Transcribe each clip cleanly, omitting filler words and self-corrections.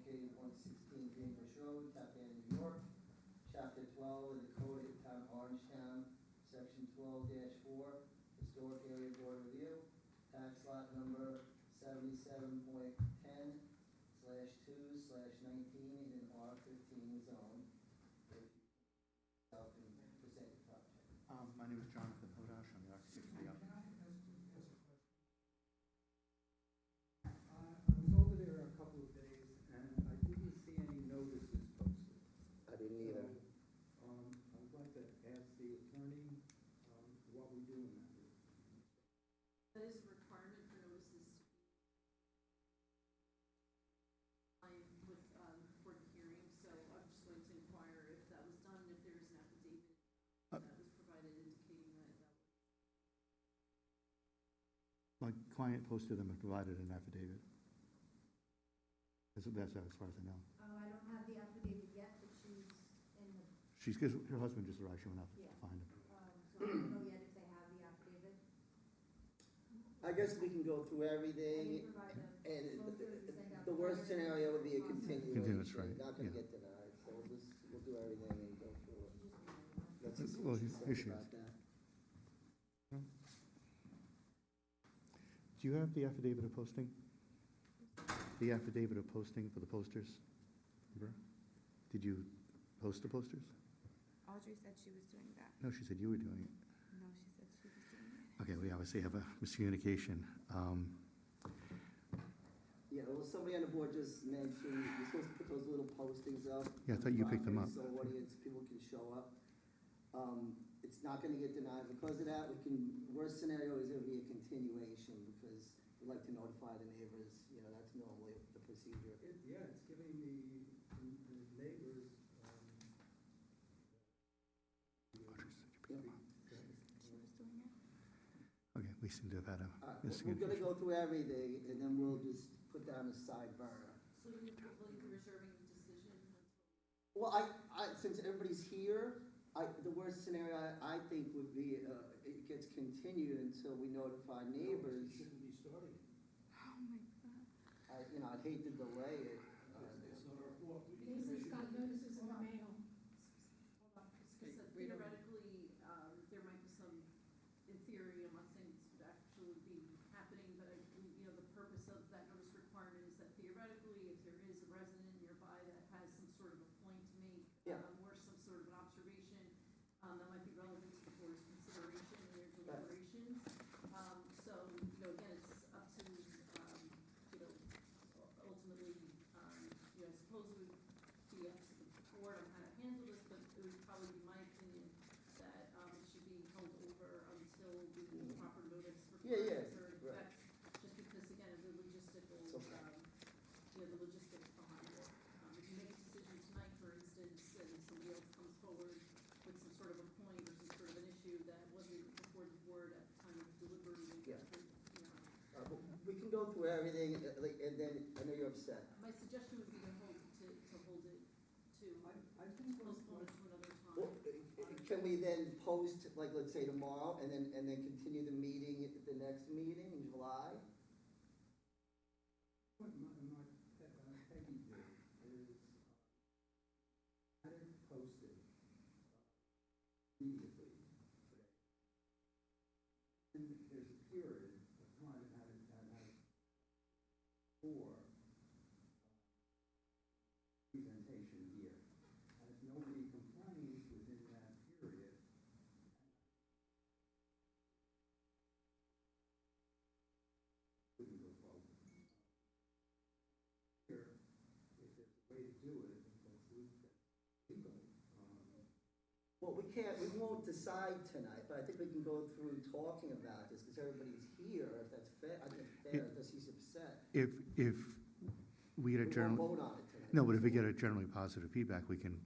located 116 Greenbush Road, Tappan, New York. Chapter 12 of the Code of the Town of Orangetown, Section 12-4, Historic Area Board Review, tax lot number 77.10/2/19 in an R15 zone. Self and present the project. My name is Jonathan Hodash. I'm the architect for the applicant. I was over there a couple of days, and I didn't see any notices posted. I didn't either. So, I'd like to ask the attorney, what we do in that. That is a requirement for notices to be with, for the hearing, so I'm just going to inquire if that was done, if there's an affidavit that was provided indicating that that was. My client posted them and provided an affidavit. That's as far as I know. I don't have the affidavit yet, but she's in the, Her husband just arrived. She went out to Yeah. find him. so I don't know yet if they have the affidavit. I guess we can go through I everything, can provide them. and Most of it is sent out the worst prior. scenario would be a continuation. Continuance, right, Not gonna yeah. get denied, so we'll do everything and go through it. She just emailed me. Let's just see Well, what she here says she about is. that. Do you have the affidavit of posting? The affidavit of posting for the posters? Remember? Did you post the posters? Audrey said she was doing that. No, she said you were doing it. No, she said she was doing it. Okay, we obviously have a miscommunication. Yeah, well, somebody on the board just mentioned, you're supposed to put those little postings up. Yeah, I thought you picked them up. So audience, people can show up. It's not gonna get denied because of that. Worst scenario is it'll be a continuation because we'd like to notify the neighbors, that's normally the procedure. Yeah, it's giving the neighbors, Audrey said you picked them up. She was doing it. Okay, we seem to have had a All right, we're gonna miscommunication. go through everything and then we'll just put down a side burner. So will you be reserving the decision until? Well, since everybody's here, the worst scenario I think would be, it gets continued until we notify neighbors. shouldn't be starting it. Oh, my God. I'd hate to delay it. It's not our fault. Notices got notices in the mail. Because theoretically, there might be some, in theory, I'm not saying this would actually be happening, but the purpose of that notice requirement is that theoretically, if there is a resident nearby that has some sort of a point to make, Yeah. or some sort of an observation, that might be relevant to the board's consideration in their deliberations. So, again, it's up to, ultimately, I suppose it would be up to the board on how to handle this, but it would probably be my opinion that, it should be held over until the proper notice Yeah, requirements are in right. effect, just because, again, of the logistical, It's okay. the logistics behind it. If you make a decision tonight, for instance, and somebody else comes forward with some sort of a point or some sort of an issue that wasn't before the board at the time of deliberating, Yeah. but We can go through everything, and then, I know you're upset. my suggestion would be to hold it, to I think postpone it to another Well, time. can we then post, like, let's say tomorrow, and then continue the meeting at the next meeting in July? what my Peggy did is, had it posted immediately today. And there's a period of time it had for presentation here. And if nobody complains within that period, we can go forward. Here, if there's a way to do it, that's legal. Well, we won't decide tonight, but I think we can go through talking about this, because everybody's here, if that's fair, I think it's fair, because he's upset. If we get a We won't general, vote on it tonight. no, but if we get a generally positive feedback, we can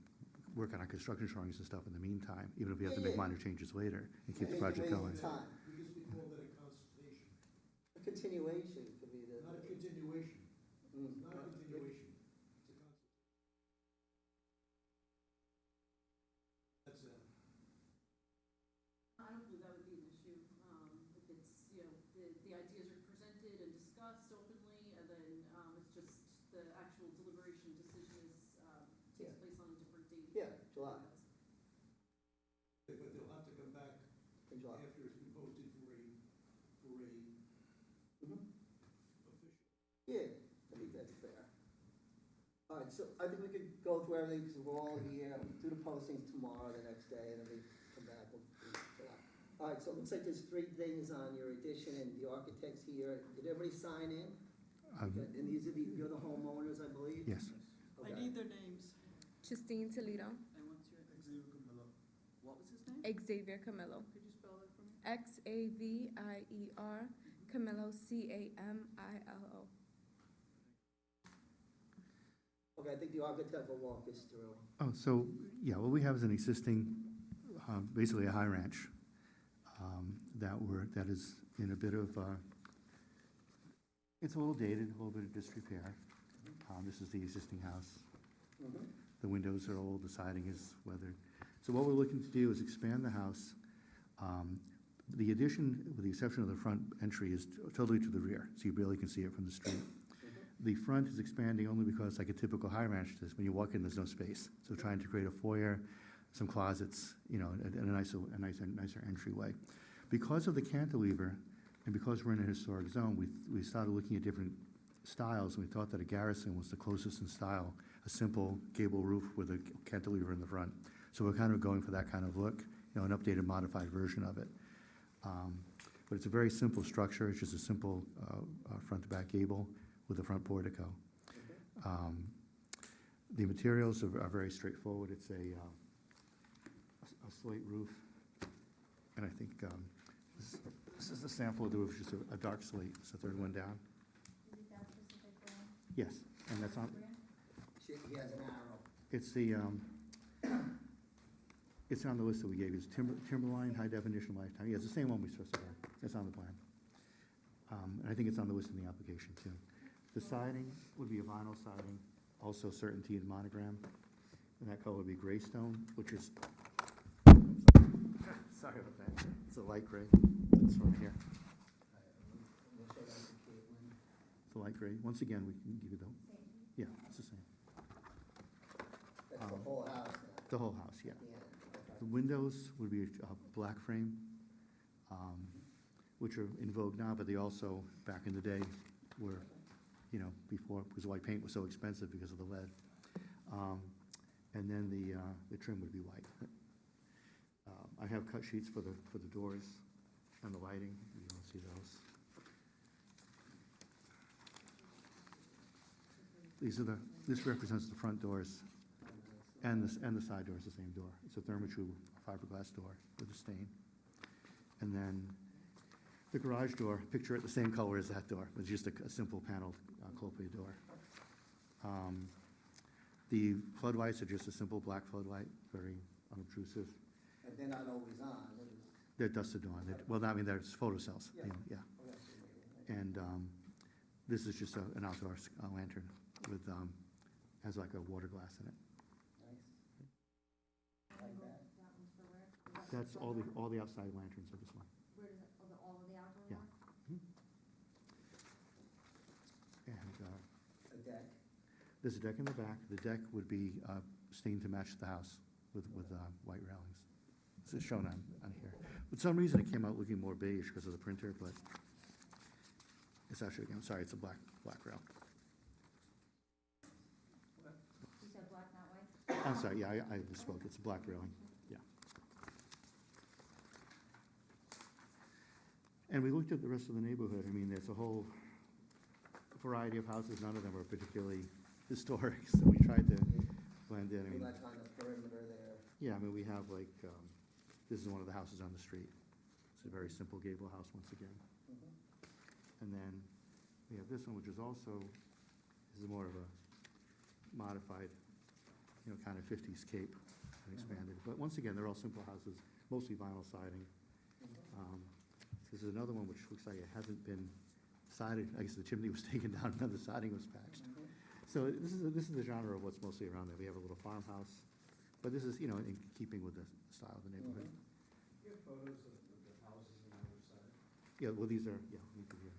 work on our construction drawings and stuff in the meantime, even if we have to make Yeah. minor changes later and keep the Hate to project waste going. time. Because we call that a consultation, A continuation could be the. not a continuation, Mm. not a continuation, it's a consultation. That's I don't believe that would be an issue, if it's, the ideas are presented and discussed openly, and then, it's just, the actual deliberation decision is, takes place on a different date. Yeah, July. But they'll have to come back In July. after it's been posted for a Mhm. official. Yeah, I think that's fair. All right, so I think we could go through everything, because we're all here, do the postings tomorrow, the next day, and then we come back and do that. All right, so it looks like there's 3 things on your addition, and the architect's here. Did everybody sign in? Okay, and these are you're the homeowners, I believe? Yes. Okay. I need their names. Justine Toledo, And what's your, Xavier Camillo. what was his name? Xavier Camillo, Could you spell that for me? Xavier Camillo, Camillo. Okay, I think the architect will walk us through. Oh, so, yeah, what we have is an existing, basically a high ranch that is in a bit of, it's a little dated, a little bit of disrepair. This is the existing house. Mhm. The windows are old, the siding is weathered. So what we're looking to do is expand the house. The addition, with the exception of the front entry, is totally to the rear, so you barely can see it from the street. The front is expanding only because, like a typical high ranch does, when you walk in, there's no space. So trying to create a foyer, some closets, and a nicer entryway. Because of the cantilever, and because we're in a historic zone, we started looking at different styles, and we thought that a garrison was the closest in style, a simple gable roof with a cantilever in the front. So we're kind of going for that kind of look, an updated, modified version of it. But it's a very simple structure. It's just a simple front-to-back gable with a front portico. The materials are very straightforward. It's a slate roof, and I think this is the sample of the roof, just a dark slate. It's the third one down. Is it that specific brand? Yes, and that's on. Brand? He has an arrow. It's the it's on the list that we gave you. It's Timberline High Definition Lifetime. Yeah, it's the same one we specified. It's on the plan. And I think it's on the list in the application too. The siding would be a vinyl siding, also Certainty and Monogram. And that color would be gray stone, which is, sorry about that. It's a light gray. This one here. We'll show that to Caitlin. It's a light gray. Once again, we can give you the, Same. yeah, it's the same. That's the whole house now. The whole house, yeah. At the end. The Okay. windows would be a black frame, which are in vogue now, but they also, back in the day, were, before, because white paint was so expensive because of the lead. And then the trim would be white. I have cut sheets for the doors and the lighting. You don't see those. This represents the front doors and the side door is the same door. It's a Therma-Tru fiberglass door with a stain. And then the garage door, picture it the same color as that door. It's just a simple paneled clopay door. The floodlights are just a simple black floodlight, very unobtrusive. And they're not always on. They're dusted on. They're photocells. Yeah. Yeah. Okay. And this is just an outdoor lantern with, has like a water glass in it. Nice. Like that. That one's for where? Is that That's for all the outside lanterns of this one. Where does it, all of the outdoor Yeah. ones? And A deck. there's a deck in the back. The deck would be stained to match the house with white railings. This is shown on here. For some reason, it came out looking more beige because of the printer, but it's actually, I'm sorry, it's a black rail. You said black, not white? I'm sorry, yeah, I misspoke. It's a black railing, yeah. And we looked at the rest of the neighborhood. I mean, there's a whole variety of houses. None of them are particularly historic, so we tried to blend in. I mean, That kind of perimeter there. yeah, I mean, we have like, this is one of the houses on the street. It's a very simple gable house once again. Mhm. And then we have this one, which is also, this is more of a modified, kind of 50s Cape and expanded. But once again, they're all simple houses, mostly vinyl siding. This is another one which looks like it hasn't been sided. I guess the chimney was taken down and the siding was patched. Mhm. So this is the genre of what's mostly around there. We have a little farmhouse, but this is, in keeping with the style of the neighborhood. Mhm. You have photos of the houses on the other side? Yeah, well, these are, yeah, we could hear.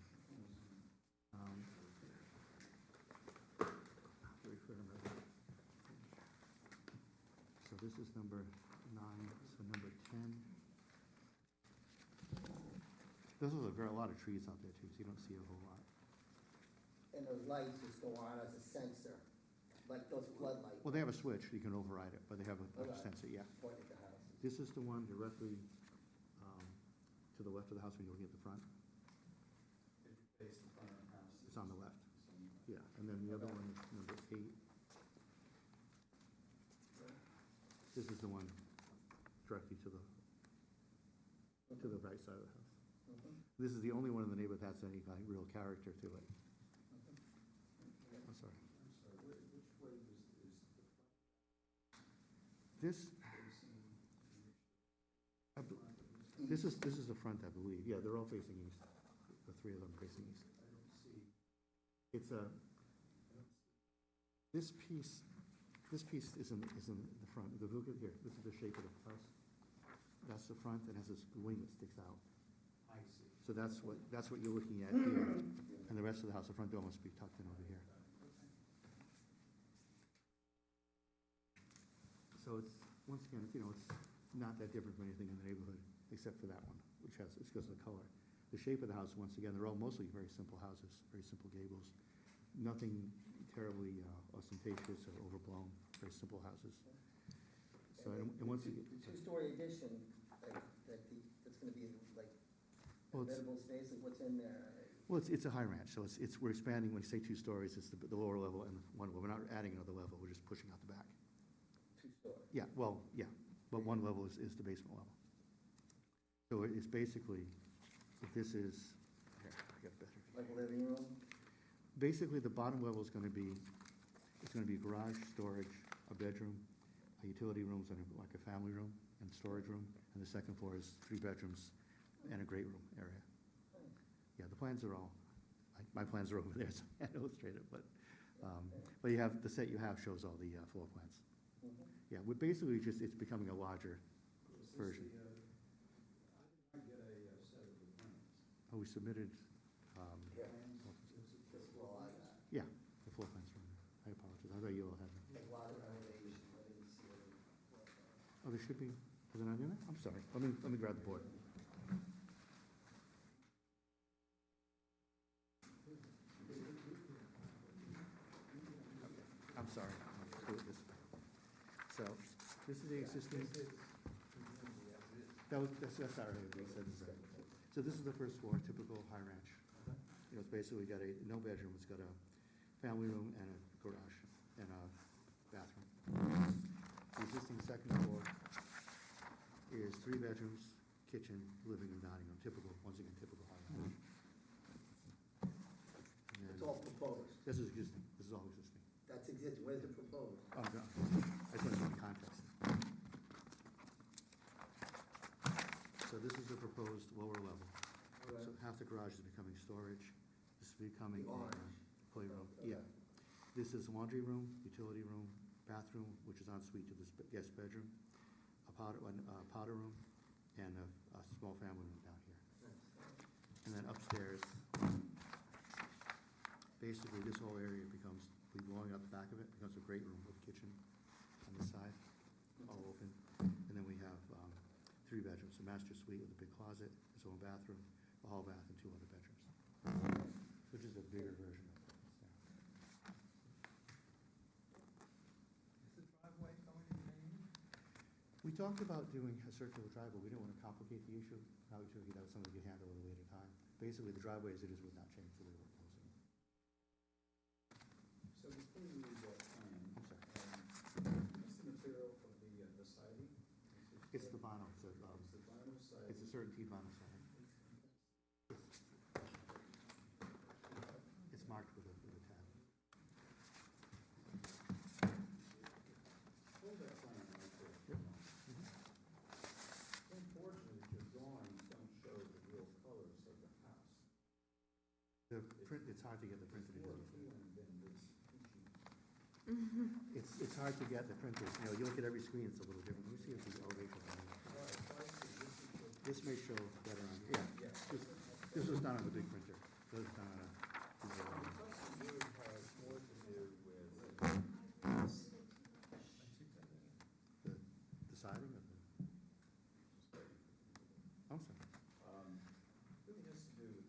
is number 9, so number 10. Those are a lot of trees out there too, so you don't see a whole lot. And those lights just go on as a sensor, like those floodlights. Well, they have a switch, you can override it, but they have a Okay. sensor, yeah. Point at the houses. This is the one directly to the left of the house when you're looking at the front. If you face the front of the house. It's on the left. Yeah, and then the other one is number 8. This is the one directly to the right side of the house. Mhm. This is the only one in the neighborhood that has any kind of real character to it. I'm sorry. I'm sorry, which way is the This, facing? this is the front, I believe. Yeah, they're all facing east. The 3 of them facing east. I don't see, It's a, this piece is in the front. Look at here, this is the shape of the house. That's the front, and has this wing that sticks out. I see. So that's what you're looking at here. And the rest of the house, the front door must be tucked in over here. So it's, once again, it's not that different from anything in the neighborhood, except for that one, it's because of the color. The shape of the house, once again, they're all mostly very simple houses, very simple gables. Nothing terribly ostentatious or overblown, very simple houses. So, and once you The two-story addition, that's gonna be like Well, it's- habitable space, like what's in there? Well, it's a high ranch, so we're expanding, when you say 2 stories, it's the lower level and one level. We're not adding another level, we're just pushing out the back. Two-story. Yeah, but one level is the basement level. So it's basically, if this is, here, I got a better. Like a living room? Basically, the bottom level is gonna be, it's gonna be garage, storage, a bedroom, a utility rooms, and like a family room and storage room, and the second floor is 3 bedrooms and a great room area. Yeah, the plans are all, my plans are over there, so I can't illustrate it, but you have, the set you have shows all the floor plans. Mhm. Yeah, we're basically just, it's becoming a larger version. I did not get a set of the plans. Oh, we submitted, Yeah. This is all I got. yeah, the floor plans from there. I apologize, I thought you all had them. A lot of elevation, I didn't see it. Oh, there should be, is it not in there? I'm sorry, let me grab the board. I'm sorry, I'll do it this way. So, this is the existing, that's our, so this is the first floor, typical high ranch. You know, it's basically got no bedroom, it's got a family room and a garage and a bathroom. The existing second floor is 3 bedrooms, kitchen, living room, dining room, typical, once again, typical high ranch. And then- It's all proposed. This is existing, this is all existing. That's existing, where's the proposed? Oh, no, I just want to see the context. So this is the proposed lower level. So half the garage is becoming storage, this is becoming The a orange. playroom. Okay. Yeah. This is laundry room, utility room, bathroom, which is en suite to this guest bedroom, a powder room, and a small family room down here. And then upstairs, basically this whole area becomes, we blowing out the back of it, becomes a great room with kitchen on the side, all open. And then we have 3 bedrooms, a master suite with a big closet, its own bathroom, a hall bath, and 2 other bedrooms. Which is a bigger version of it. Is the driveway going to change? We talked about doing a circular driveway, we didn't want to complicate the issue, now we figured that was something we could handle at a later time. Basically, the driveway as it is would not change the way we're proposing it. So before you read that plan, I'm sorry. what's the material of the siding? It's the vinyl, It's the vinyl siding. it's a certainty vinyl siding. It's marked with a tab. Hold that plan right there. Yep. It's unfortunate that your drawings don't show the real colors of the house. The print, it's hard to get the printed It's more in. appealing than this peachy. It's hard to get the printers, you look at every screen, it's a little different. Let me see if the elevation is on there. Right, so I see this is the. This may show better on, yeah, this was done on the big printer. This was done on a. The complexity really has more to do with this. The-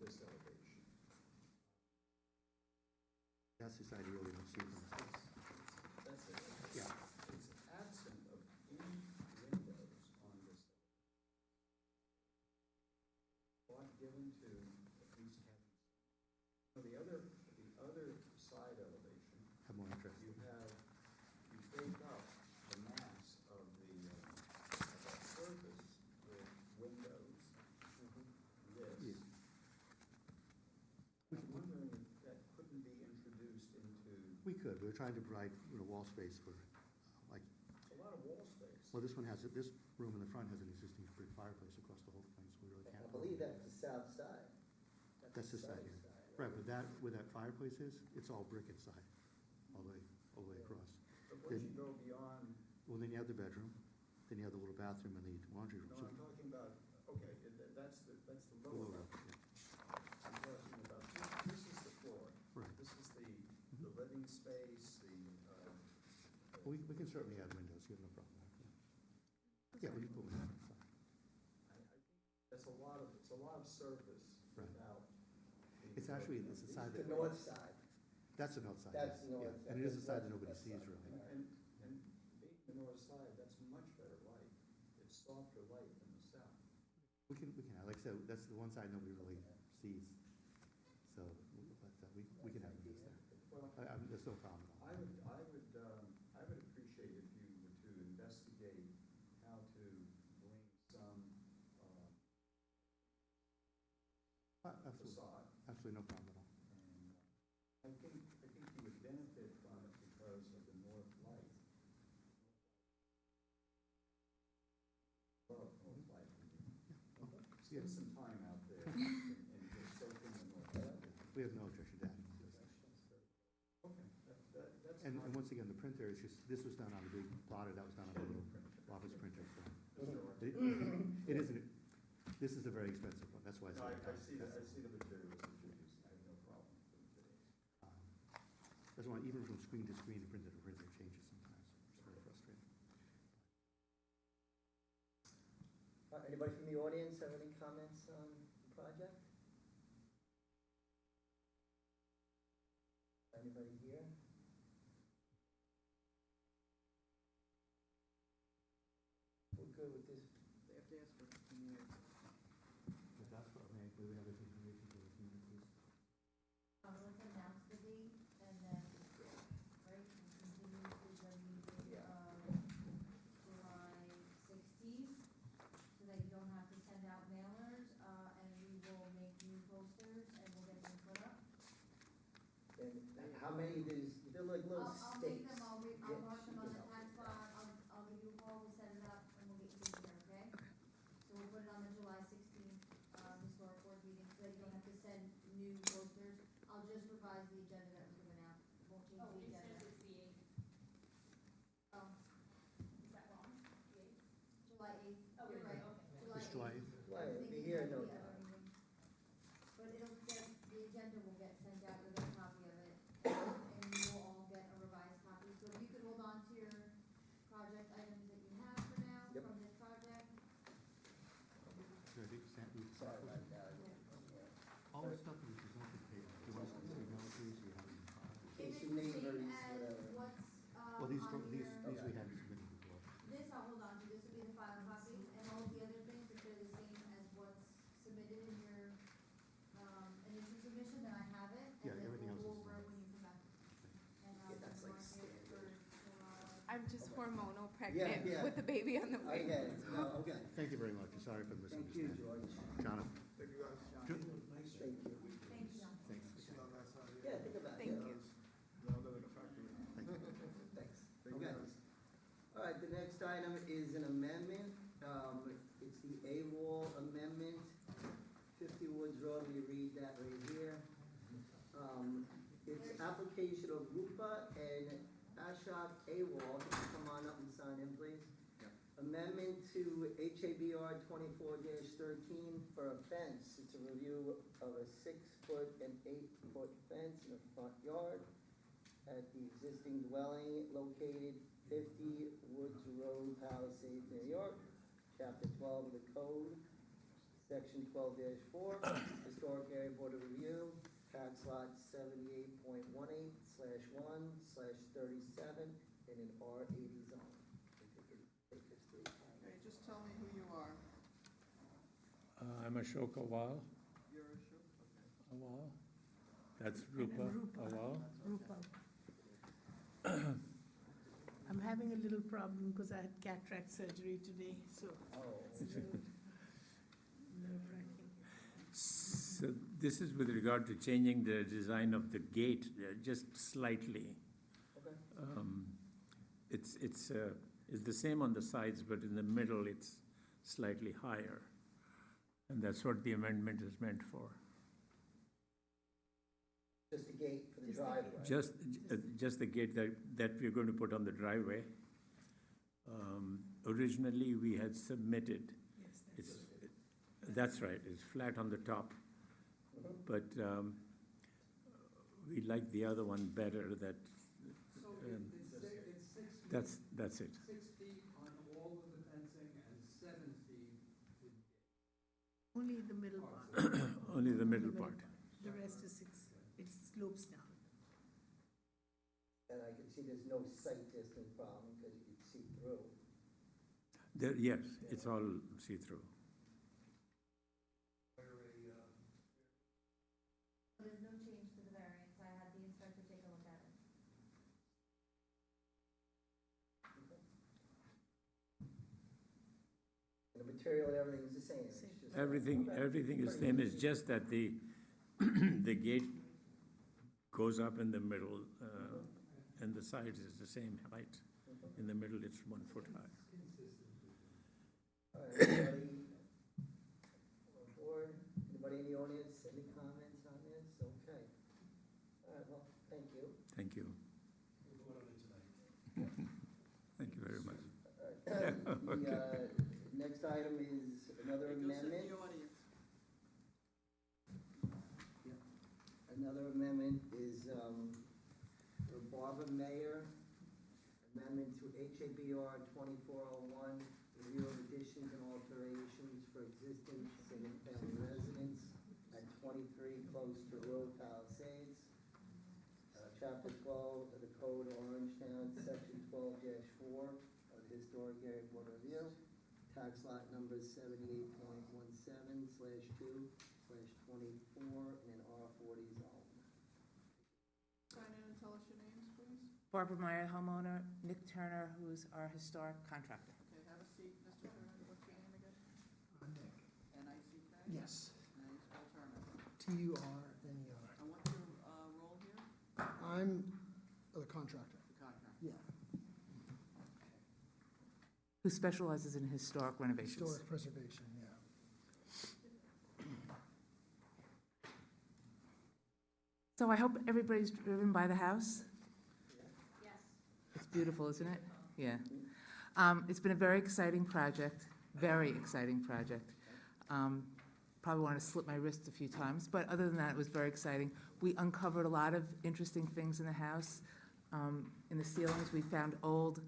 this elevation. That's the side you really don't see from the street. That's it. Yeah. It's absent of any windows on this. Thought given to at least having, the other side elevation, Have more interest. you break up the mass of that surface with windows, this. Yeah. I'm wondering if that couldn't be introduced into, We could, we were trying to provide, wall space for, like, a lot of wall space. well, this one has, this room in the front has an existing brick fireplace across the whole thing, so we really I can't. believe that's the south side. That's the side here. Right, but where that fireplace is, it's all brick inside, all the way across. But once you go beyond, Well, then you have the bedroom, then you have the little bathroom and the laundry room. no, So I'm talking about, okay, that's the below lower that, level. yeah. I'm talking about, this is the floor. Right. This is the living space, Well, we can certainly add windows, you have no problem with that. Yeah, we can put windows inside. I think that's a lot of surface Right. without. It's actually, it's the side The that, north side. that's the north side. That's yes, the north yeah. side. And it is the That's side that west- nobody west sees side. really. And being the north side, that's much better light. It's softer light than the south. We can, like I said, that's the one side nobody really sees. So, but we can have windows there. Well, There's no problem at all. I would appreciate if you were to investigate how to bring some Absolutely, facade. absolutely no problem at all. And I think you would benefit from it because of the north light. Love north light. Spend some time out there and just soak in the north light. We have no objection to that. Okay, that's And fine. once again, the printer is just, this was done on a big plotter, that was done on a little office printer. So it isn't, this is a very expensive one, that's why it's. No, I advertised. see the materials that you're using, I have no problem with the materials. That's why even from screen to screen, printer to printer changes sometimes, it's very frustrating. Anybody from the audience have any comments on the project? Anybody here? We're good with this. They have to ask for continuation. But that's what, we would have a continuation to this meeting, please. Let's announce the date and then, right, continue to the meeting Yeah. of July 16th, so that you don't have to send out mailers, and we will make new posters and we'll get them put up. And how many, they're like little I'll stakes. make them, I'll Yeah, mark them on she the can tax help with lot, I'll give you a call, we'll set it up, and we'll get you in here, okay? So we'll put it on the July 16th, historic board meeting, so that you don't have to send new posters. I'll just revise the agenda that was given out, won't change the agenda. it's the eighth. Oh, Is that wrong? The eighth? July 8th, Oh, you're right, July 8th. It's July 8th. Right, I was it'll be thinking here, of no the time. other meeting. But it'll get, the agenda will get sent out with a copy of it, and you will all get a revised copy. So if you could hold on to your project items that you have for now, Yep. from this project. Should I take the stamp, move the Sorry stamp about over? that. All the stuff that is presented, Kate, do you want us to email it to you so you have it in file? Case If your it's the neighbors, same as whatever. what's, Well, these on we your, hadn't submitted before. this I'll hold on to, this will be the final copies, and all of the other things, if they're the same as what's submitted in your, initial submission, then I have it, Yeah, and then everything we'll else go is over it when you come back. And Yeah, that's like mark it standard. I'm just hormonal Yeah, pregnant yeah. with the baby on the I way. get it, no, okay. Thank you very much, and sorry for the Thank you, misunderstanding. George. Jonathan, Thank you guys. Ju- Thank you. Thank you, John. thanks. Yeah, think about it. Thank yeah. you. Thanks. Okay. All right, the next item is an amendment. It's the A-wall amendment, 50 Woods Road, we read that right here. It's application of Rupa and Ashok A-wall, come on up and sign in, please. Amendment to HABR 24-13 for a fence. It's a review of a 6-foot and 8-foot fence in the front yard at the existing dwelling located 50 Woods Road, Palisades, New York. Chapter 12 of the code Section 12-4, Historic Area Board of Review, tax lot 78.18/1/37 in an R80 zone. If you could take us through. Okay, just tell me who you are. I'm Ashok Awal. You're Ashok? Okay. Awal. That's Rupa Awal. Rupa. I'm having a little problem because I had cataract surgery today, so Oh, it's a little nerve-wracking. So this is with regard to changing the design of the gate, just slightly. okay. It's the same on the sides, but in the middle, it's slightly higher. And that's what the amendment is meant for. Just the gate for the Just the driveway. Just the gate that we're going to put on the driveway. Originally, we had submitted, Yes, that's right, it's flat on the top. Mhm. But we like the other one better, that, So Um, it's 6 feet. that's it. 6 feet on all of the fencing and 7 feet with only the middle part. Only the middle part. The rest is 6, it slopes down. And I can see there's no sight distance problem because you can see through. Yes, it's all see-through. There's no change to the variance, I had the inspector take a look at it. And the material and everything is the same. It's Same. just- Everything is Pretty same, easy. it's just that the, the gate goes up in the middle, and the sides is the same height. Mhm. In the middle, it's 1 foot high. All right, anybody on board? Anybody in the audience, any comments on this? Okay. All right, well, thank you. Thank you. We'll vote on it tonight. Thank you very much. The next item is another Hey, go sit in amendment. the audience. Another amendment is for Barbara Mayer, amendment to HABR 2401, review of additions and alterations for existing single-family residence at 23 close to Road Palisades. Chapter 12 of the Code of Orangetown, Section 12-4 of the Historic Area Board of Review, tax lot number 78.17/2/24 in an R40 zone. Sign in and tell us your names, please. Barbara Meyer, homeowner, Nick Turner, who's our historic contractor. Okay, have a seat, Mr. Turner. What's your name again? Nick. N-I-C-K? Yes, And you spell Turner. Turner. And what's your role here? I'm the contractor. The contractor. Yeah, Who specializes in historic renovations. historic preservation, yeah. So I hope everybody's driven by the house. Yes. It's beautiful, isn't it? Yeah. It's been a very exciting project, very exciting project. Probably want to slip my wrist a few times, but other than that, it was very exciting. We uncovered a lot of interesting things in the house. In the ceilings, we found old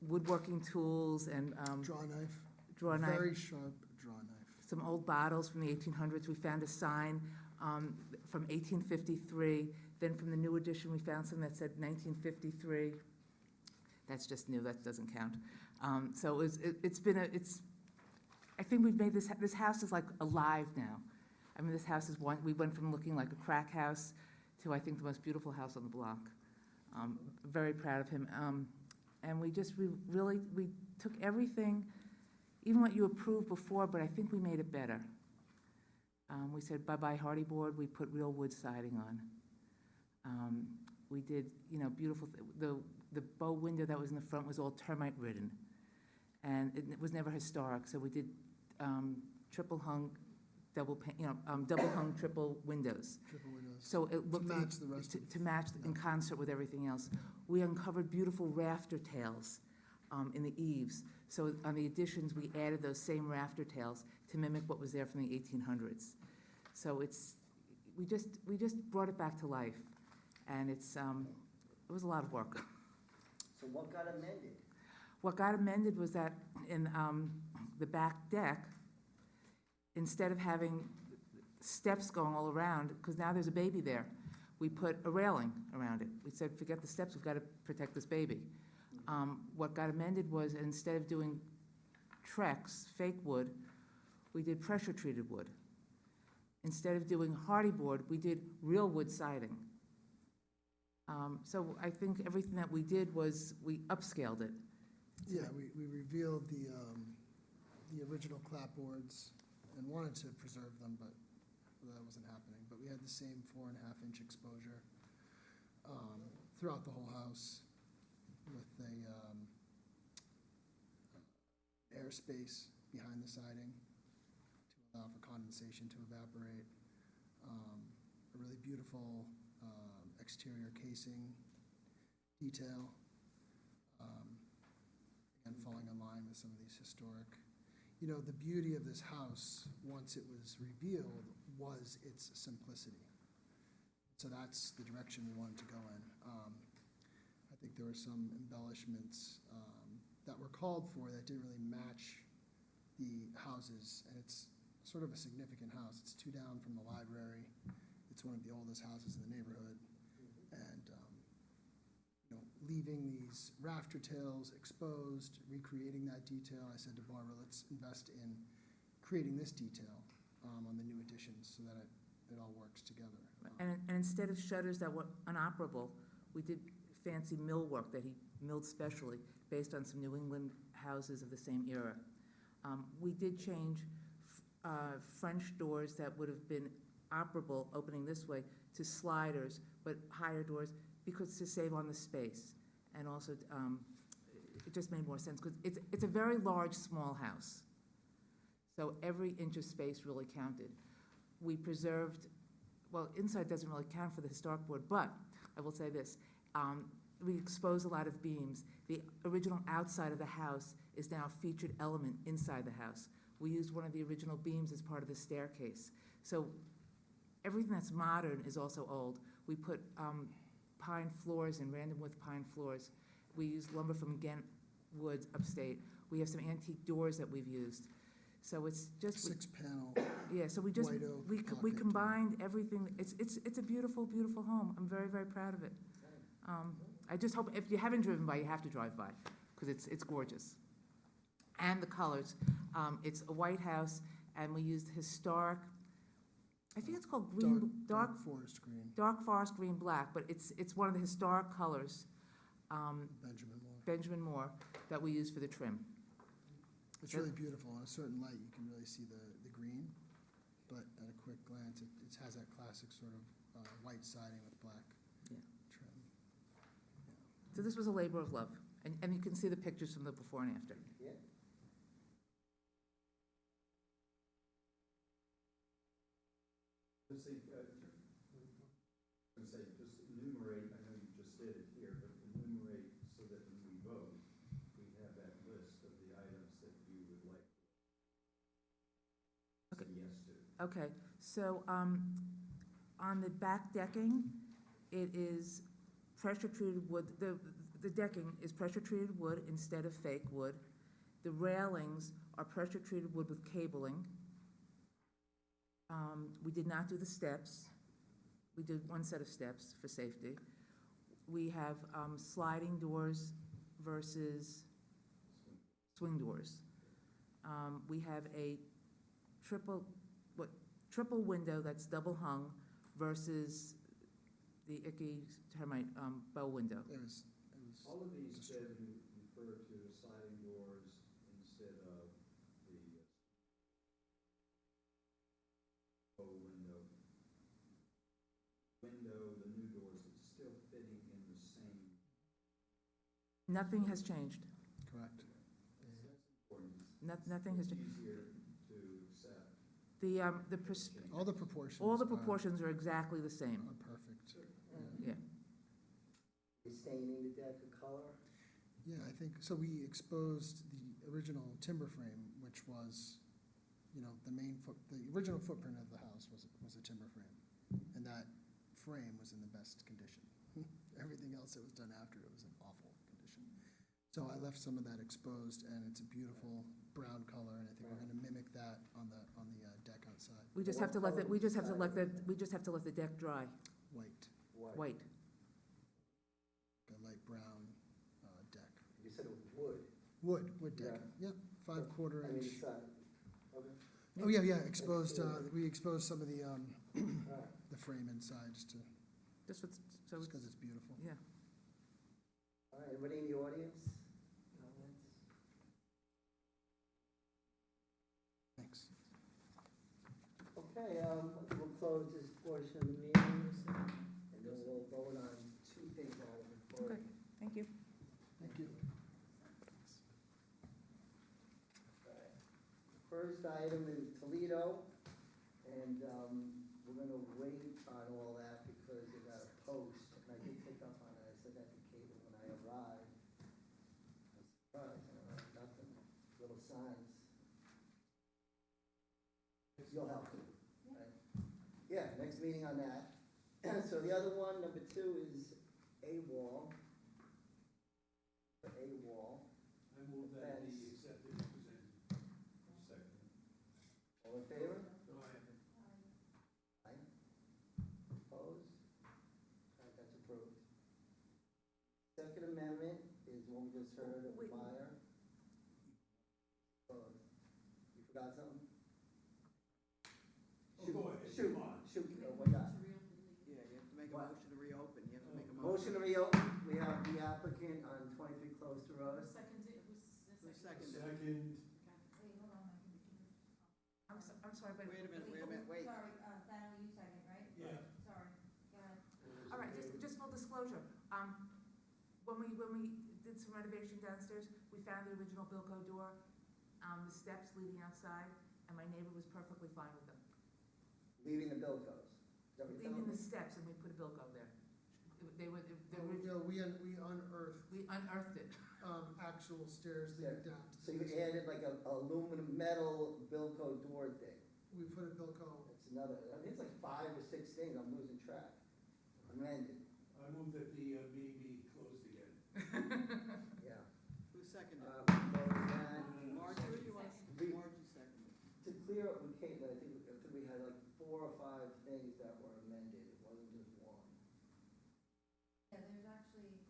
woodworking tools and Draw knife. draw knife. Very sharp draw knife. Some old bottles from the 1800s. We found a sign from 1853. Then from the new edition, we found something that said 1953. That's just new. That doesn't count. So I think we've made this house is like alive now. I mean, this house is we went from looking like a crack house to, I think, the most beautiful house on the block. Very proud of him. And we took everything, even what you approved before, but I think we made it better. We said bye-bye hardy board, we put real wood siding on. We did, beautiful, the bow window that was in the front was all termite ridden. And it was never historic, so we did triple hung, double hung triple windows. Triple windows. So it looked match the rest of to match in concert with everything else. We uncovered beautiful rafter tails in the eaves. So on the additions, we added those same rafter tails to mimic what was there from the 1800s. So we just brought it back to life, and it was a lot of work. So what got amended? What got amended was that in the back deck, instead of having steps going all around, because now there's a baby there, we put a railing around it. We said, forget the steps, we've got to protect this baby. What got amended was, instead of doing Trex, fake wood, we did pressure-treated wood. Instead of doing hardy board, we did real wood siding. So I think everything that we did was, we upscaled it. Yeah, we revealed the original clapboards and wanted to preserve them, but that wasn't happening. But we had the same 4.5-inch exposure throughout the whole house with a airspace behind the siding to allow for condensation to evaporate. A really beautiful exterior casing detail. Again, falling in line with some of these historic. You know, the beauty of this house, once it was revealed, was its simplicity. So that's the direction we wanted to go in. I think there were some embellishments that were called for that didn't really match the houses, and it's sort of a significant house. It's 2 down from the library. It's one of the oldest houses in the neighborhood. And, you know, leaving these rafter tails exposed, recreating that detail, I said to Barbara, let's invest in creating this detail on the new additions so that it all works together. And instead of shutters that were inoperable, we did fancy millwork that he milled specially based on some New England houses of the same era. We did change French doors that would have been operable, opening this way, to sliders, but higher doors, because to save on the space. And also, it just made more sense, because it's a very large, small house. So every inch of space really counted. We preserved, well, inside doesn't really count for the historic board, but I will say this. We exposed a lot of beams. The original outside of the house is now a featured element inside the house. We used one of the original beams as part of the staircase. So everything that's modern is also old. We put pine floors in, random wood pine floors. We used lumber from Ghent Woods upstate. We have some antique doors that we've used. So it's just 6-panel. yeah. So we just white oak we pocket combined everything. It's a beautiful, beautiful home. I'm very, very proud of it. I just hope, if you haven't driven by, you have to drive by, because it's gorgeous. And the colors, it's a white house, and we used historic, I think it's called green, dark forest green. Dark forest green black, but it's one of the historic colors, Benjamin Moore, that we use for the trim. It's really beautiful. On a certain light, you can really see the green, but at a quick glance, it has that classic sort of white siding with black Yeah. trim. So this was a labor of love, and you can see the pictures from the before and after. Yeah. Just enumerate, I know you just did it here, but enumerate so that when we vote, we have that list of the items that you would like to say yes to. Okay, so on the back decking, it is pressure-treated wood. The decking is pressure-treated wood instead of fake wood. The railings are pressure-treated wood with cabling. We did not do the steps. We did one set of steps for safety. We have sliding doors versus swing doors. We have a triple window that's double hung versus the icky termite bow window. All of these said refer to sliding doors instead of the bow window. The new doors, it's still fitting in the same. Nothing has changed. Correct. That's important. Nothing has changed. Easier to accept. All the proportions. All the proportions are exactly the same. Are perfect. Yeah. Is staining the deck a color? Yeah, I think, so we exposed the original timber frame, which was, you know, the original footprint of the house was a timber frame. And that frame was in the best condition. Everything else that was done after it was in awful condition. So I left some of that exposed, and it's a beautiful brown color, and I think we're gonna mimic that on the We just have to let the deck dry, White, white. a light brown deck. You said it was wood. Wood deck, yep, 5/4 I mean, inch. okay, Oh, yeah, exposed, we exposed some of the, all right. the frame inside, just So, because it's beautiful. yeah. All right, anybody in the audience? Comments? Thanks. Okay, we'll close this portion of the meeting, and then we'll vote on two things out of it. Okay, thank you. Thank you. First item is Toledo, and we're gonna wait on all that because they got a post, and I did pick up on it, I said that to Caitlin when I arrived. I was surprised, nothing, little signs. You'll help me, right? Yeah, next meeting on that. So the other one, number 2, is A-wall. A-wall. I move that be accepted and presented. Second. All in favor? Aye. Aye. Opposed? All right, that's approved. Second Amendment is what we just heard of the Wait. buyer. Opposed. You forgot something? Shoot, go ahead, shoot, come on. shoot, what you got? To reopen the. Yeah, you have to make a What? motion to reopen, you have to make a Motion to reopen, we have the applicant on 23 Closter Road. Who's second? Second. Wait, hold on, my computer. I'm sorry, but. Wait a minute, wait. Sorry, Thad, you second, right? Yeah. Sorry, go ahead. All right, just full disclosure, when we did some renovation downstairs, we found the original Bilko door, the steps leading outside, and my neighbor was perfectly fine with them. Leaving the Bilkos. Is that what you're Leaving telling the me? steps, and we put a Bilko there. They were, We unearthed we unearthed it. actual stairs leading down to So the you basement. added like a aluminum metal Bilko door thing. We put a Bilko, That's another, I mean, it's like 5 or 6 things, I'm losing track. Amended, I move that the meeting be closed again. yeah. Who's seconded? Close that. Marjorie, you want, We- Margie seconded. To clear up with Kate, I think we had like 4 or 5 things that were amended, it wasn't just one. Yeah,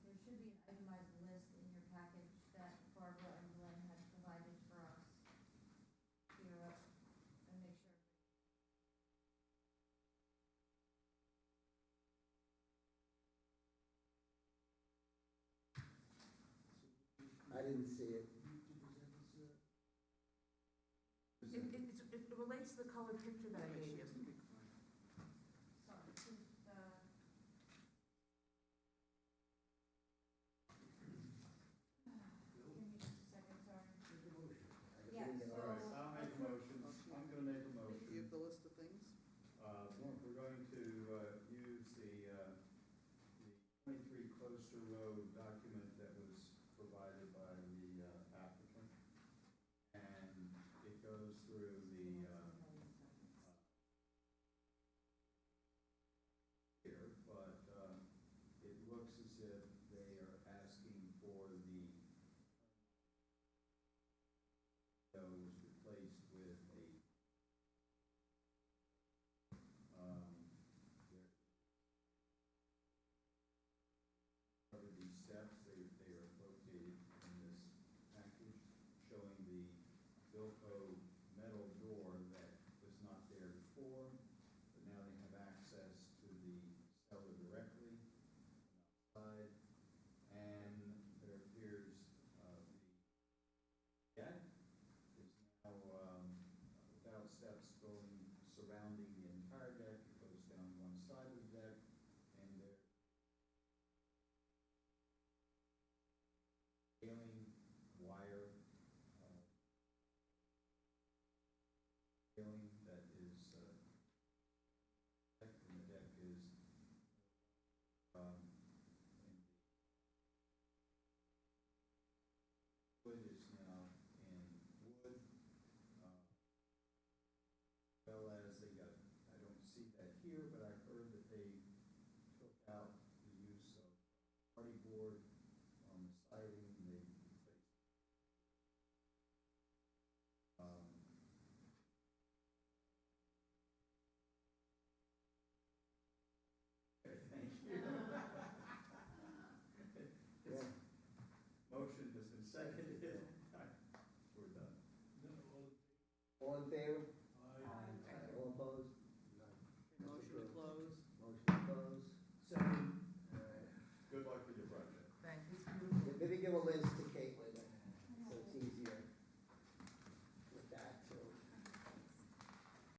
there should be an itemized list in your package that Barbara and Glenn had provided for us. Clear up and make sure. I didn't see it. It relates to the colored picture that I gave you. Sorry, give me just a second, sorry. Yeah, didn't get so. all right. I'll make a motion, I'm gonna make a Do motion. you have the list of things? We're going to use the 23 Closter Road document that was provided by the applicant. And it goes through the, here, but it looks as if they are asking for the those replaced with a there- cover these steps, they are located in this package, showing the Bilko metal door that was not there before, but now they have access to the cellar directly outside, and there appears the deck is now without steps going surrounding the entire deck, it goes down one side of the deck, and there scaling wire scaling that is deck, and the deck is and the wood is now in wood, well as they got, I don't see that here, but I heard that they took out the use of party board on the siding, and they replaced Seconded. We're done. All in favor?